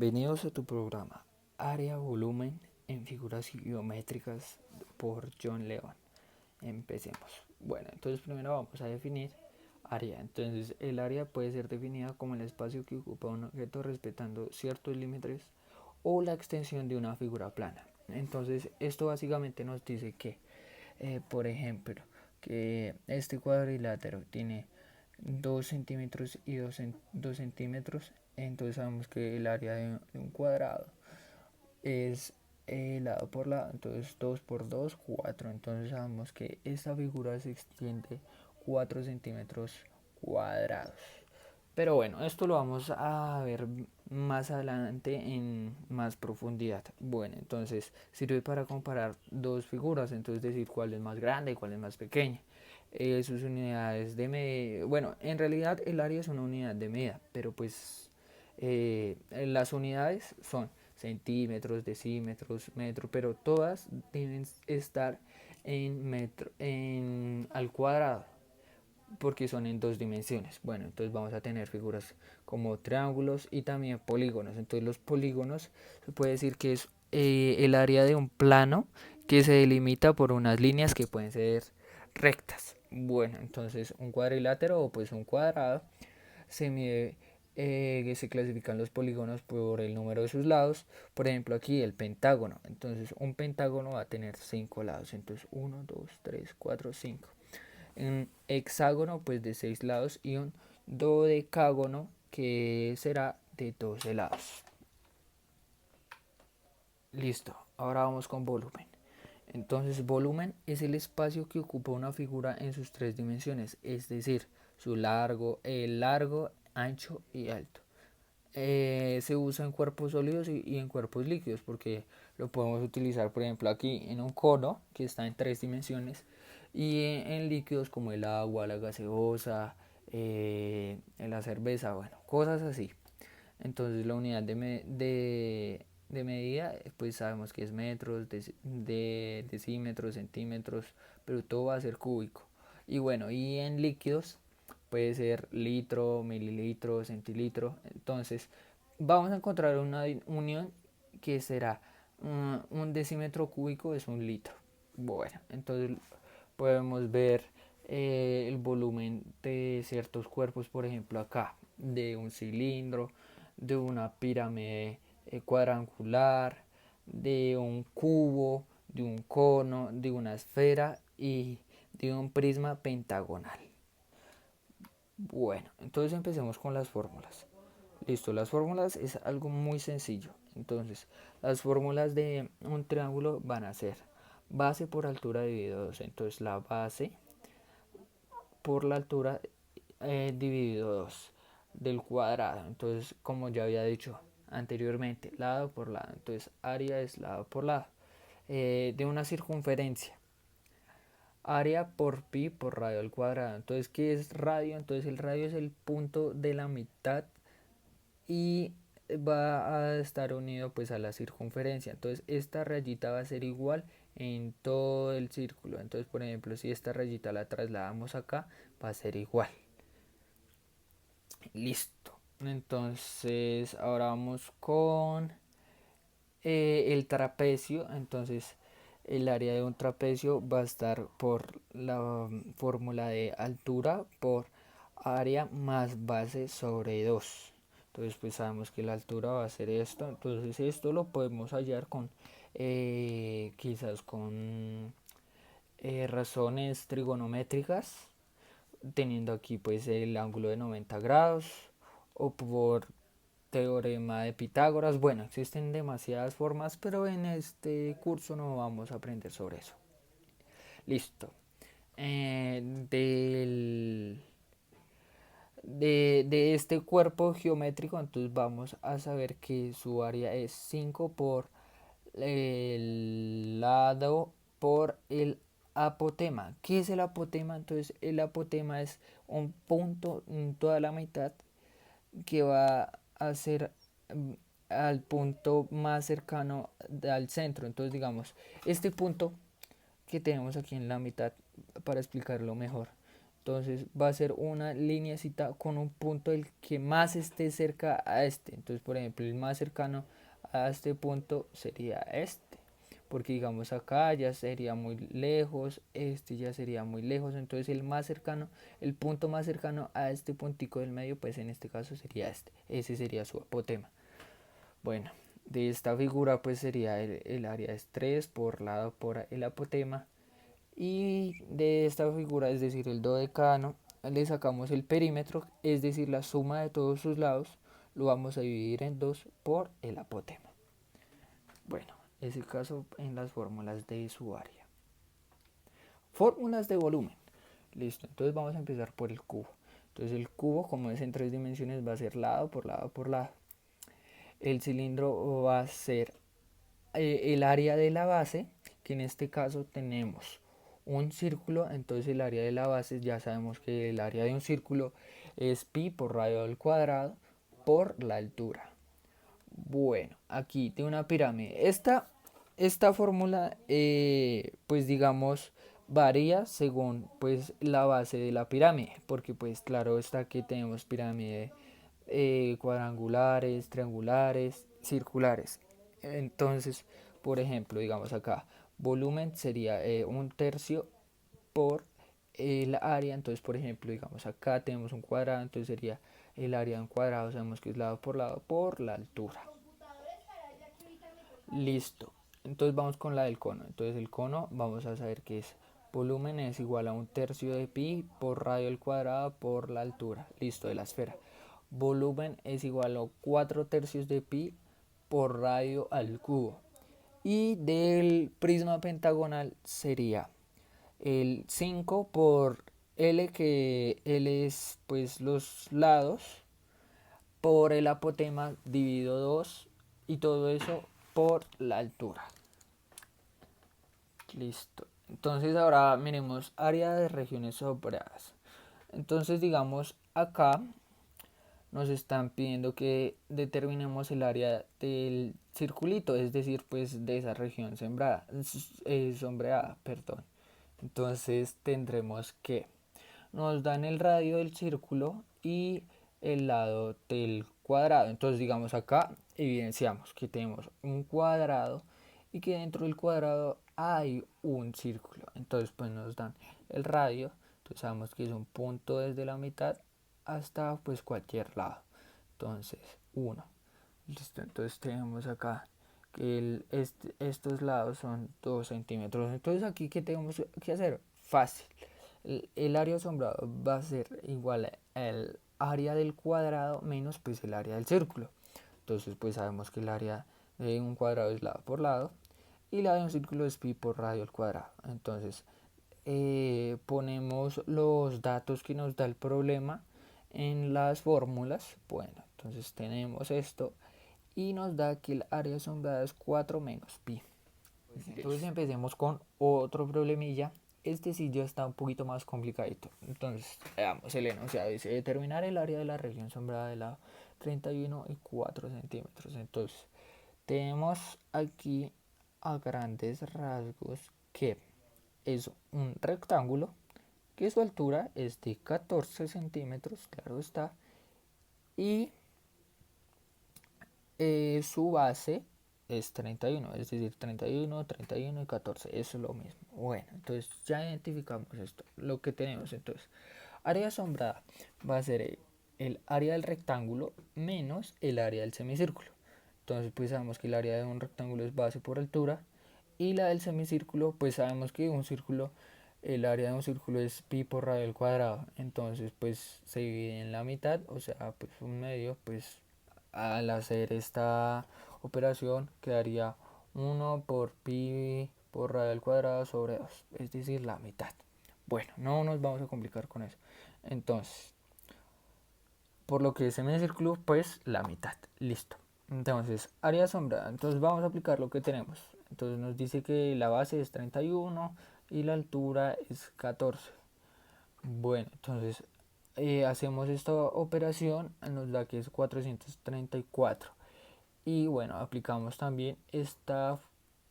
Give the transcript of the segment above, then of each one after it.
Bienvenidos a tu programa Área Volumen en Figuras Geométricas por John León. Empecemos. Bueno, entonces primero vamos a definir área. Entonces el área puede ser definida como el espacio que ocupa un objeto respetando ciertos límites o la extensión de una figura plana. Entonces esto básicamente nos dice que, por ejemplo, que este cuadrilátero tiene 2 centímetros y 2 centímetros. Entonces sabemos que el área de un cuadrado es lado por lado, entonces 2 por 2, 4. Entonces sabemos que esta figura se extiende 4 centímetros cuadrados. Pero bueno, esto lo vamos a ver más adelante en más profundidad. Bueno, entonces sirve para comparar dos figuras, entonces decir cuál es más grande y cuál es más pequeña. Sus unidades de medida, bueno, en realidad el área es una unidad de medida, pero pues las unidades son centímetros, decímetros, metro, pero todas deben estar en metro, al cuadrado, porque son en dos dimensiones. Bueno, entonces vamos a tener figuras como triángulos y también polígonos. Entonces los polígonos se puede decir que es el área de un plano que se delimita por unas líneas que pueden ser rectas. Bueno, entonces un cuadrilátero o pues un cuadrado se mide, se clasifican los polígonos por el número de sus lados. Por ejemplo aquí el pentágono. Entonces un pentágono va a tener 5 lados. Entonces 1, 2, 3, 4, 5. Un hexágono pues de 6 lados y un dodecágono que será de 12 lados. Listo, ahora vamos con volumen. Entonces volumen es el espacio que ocupa una figura en sus tres dimensiones, es decir, su largo, el largo, ancho y alto. Se usa en cuerpos sólidos y en cuerpos líquidos, porque lo podemos utilizar por ejemplo aquí en un cono que está en tres dimensiones, y en líquidos como el agua, la gaseosa, la cerveza, bueno, cosas así. Entonces la unidad de medida pues sabemos que es metros, de decímetros, centímetros, pero todo va a ser cúbico. Y bueno, y en líquidos puede ser litro, mililitro, centilitro. Entonces vamos a encontrar una unión que será un decímetro cúbico es un litro. Bueno, entonces podemos ver el volumen de ciertos cuerpos, por ejemplo acá, de un cilindro, de una pirámide cuadrangular, de un cubo, de un cono, de una esfera y de un prisma pentagonal. Bueno, entonces empecemos con las fórmulas. Listo, las fórmulas es algo muy sencillo. Entonces, las fórmulas de un triángulo van a ser base por altura dividido 2. Entonces, la base por la altura dividido 2 del cuadrado. Entonces, como ya había dicho anteriormente, lado por lado. Entonces, área es lado por lado. De una circunferencia. Área por pi por radio al cuadrado. Entonces, ¿qué es radio? Entonces, el radio es el punto de la mitad y va a estar unido pues a la circunferencia. Entonces, esta rayita va a ser igual en todo el círculo. Entonces, por ejemplo, si esta rayita la trasladamos acá, va a ser igual. Listo. Entonces, ahora vamos con el trapecio. Entonces, el área de un trapecio va a estar por la fórmula de altura por área más base sobre 2. Entonces, pues sabemos que la altura va a ser esto. Entonces, esto lo podemos hallar con quizás con razones trigonométricas, teniendo aquí pues el ángulo de 90 grados, o por teorema de Pitágoras. Bueno, existen demasiadas formas, pero en este curso no vamos a aprender sobre eso. Listo. Del de este cuerpo geométrico, entonces vamos a saber que su área es 5 por el lado por el apotema. ¿Qué es el apotema? Entonces el apotema es un punto en toda la mitad que va a ser al punto más cercano al centro. Entonces digamos, este punto que tenemos aquí en la mitad, para explicarlo mejor, Entonces va a ser una lineecita con un punto el que más esté cerca a este. Entonces, por ejemplo, el más cercano a este punto sería este. Porque digamos acá ya sería muy lejos, este ya sería muy lejos. Entonces el más cercano, el punto más cercano a este puntico del medio, pues en este caso sería este. Ese sería su apotema. Bueno, de esta figura pues sería el área de estrés por lado por el apotema. Y de esta figura, es decir, el dodecano, le sacamos el perímetro, es decir, la suma de todos sus lados, lo vamos a dividir en 2 por el apotema. Bueno, es el caso en las fórmulas de su área. Fórmulas de volumen. Listo, entonces vamos a empezar por el cubo. Entonces el cubo, como es en 3 dimensiones, va a ser lado por lado por lado. El cilindro va a ser el área de la base, que en este caso tenemos un círculo. Entonces el área de la base, ya sabemos que el área de un círculo es pi por radio al cuadrado por la altura. Bueno, aquí de una pirámide. Esta fórmula, pues digamos, varía según pues la base de la pirámide, porque pues claro está que tenemos pirámide cuadrangulares, triangulares, circulares. Entonces, por ejemplo, digamos acá, volumen sería un tercio por el área. Entonces, por ejemplo, digamos acá tenemos un cuadrado, entonces sería el área de un cuadrado, sabemos que es lado por la altura. Listo. Entonces vamos con la del cono. Entonces el cono vamos a saber que es volumen es igual a un tercio de pi por radio al cuadrado por la altura. Listo, de la esfera. Volumen es igual a 4 tercios de pi por radio al cubo. Y del prisma pentagonal sería el 5 por L, que L es pues los lados, por el apotema dividido 2 y todo eso por la altura. Listo. Entonces ahora miremos área de regiones sombreadas. Entonces digamos acá nos están pidiendo que determinemos el área del circulito, es decir, pues de esa región sombreada, perdón. Entonces tendremos que nos dan el radio del círculo y el lado del cuadrado. Entonces digamos acá evidenciamos que tenemos un cuadrado y que dentro del cuadrado hay un círculo. Entonces pues nos dan el radio. Entonces sabemos que es un punto desde la mitad hasta pues cualquier lado. Entonces 1. Listo, entonces tenemos acá que estos lados son 2 centímetros. Entonces aquí, ¿qué tenemos que hacer? Fácil. El área asombrado va a ser igual al área del cuadrado menos pues el área del círculo. Entonces pues sabemos que el área de un cuadrado es lado por lado y la de un círculo es pi por radio al cuadrado. Entonces ponemos los datos que nos da el problema en las fórmulas. Bueno, entonces tenemos esto y nos da que el área asombrada es 4 menos pi. Entonces empecemos con otro problemilla. Este sí ya está un poquito más complicadito. Entonces, veamos el enunciado. Dice determinar el área de la región sombreada de lado 31 y 4 centímetros. Entonces, tenemos aquí a grandes rasgos que es un rectángulo que su altura es de 14 centímetros, claro está, y su base es 31, es decir, 31, 31 y 14, eso es lo mismo. Bueno, entonces ya identificamos esto, lo que tenemos entonces. Área sombrada va a ser el área del rectángulo menos el área del semicírculo. Entonces pues sabemos que el área de un rectángulo es base por altura y la del semicírculo pues sabemos que un círculo, el área de un círculo es pi por radio al cuadrado. Entonces pues se divide en la mitad, o sea pues un medio. Pues al hacer esta operación quedaría 1 por pi por radio al cuadrado sobre 2, es decir, la mitad. Bueno, no nos vamos a complicar con eso. Entonces, por lo que es semicírculo, pues la mitad. Listo. Entonces, área sombra. Entonces vamos a aplicar lo que tenemos. Entonces nos dice que la base es 31 y la altura es 14. Bueno, entonces hacemos esta operación, nos da que es 434. Y bueno, aplicamos también esta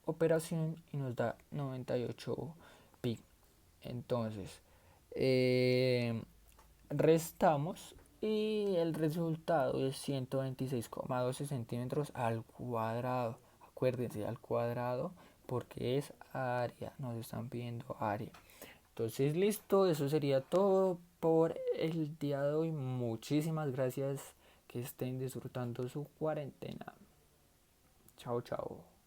operación y nos da 98 pi. Entonces, eh, restamos y el resultado es 126,12 centímetros al cuadrado. Acuérdense, al cuadrado porque es área, nos están pidiendo área. Entonces listo, eso sería todo por el día de hoy. Muchísimas gracias, que estén disfrutando su cuarentena. Chao, chao.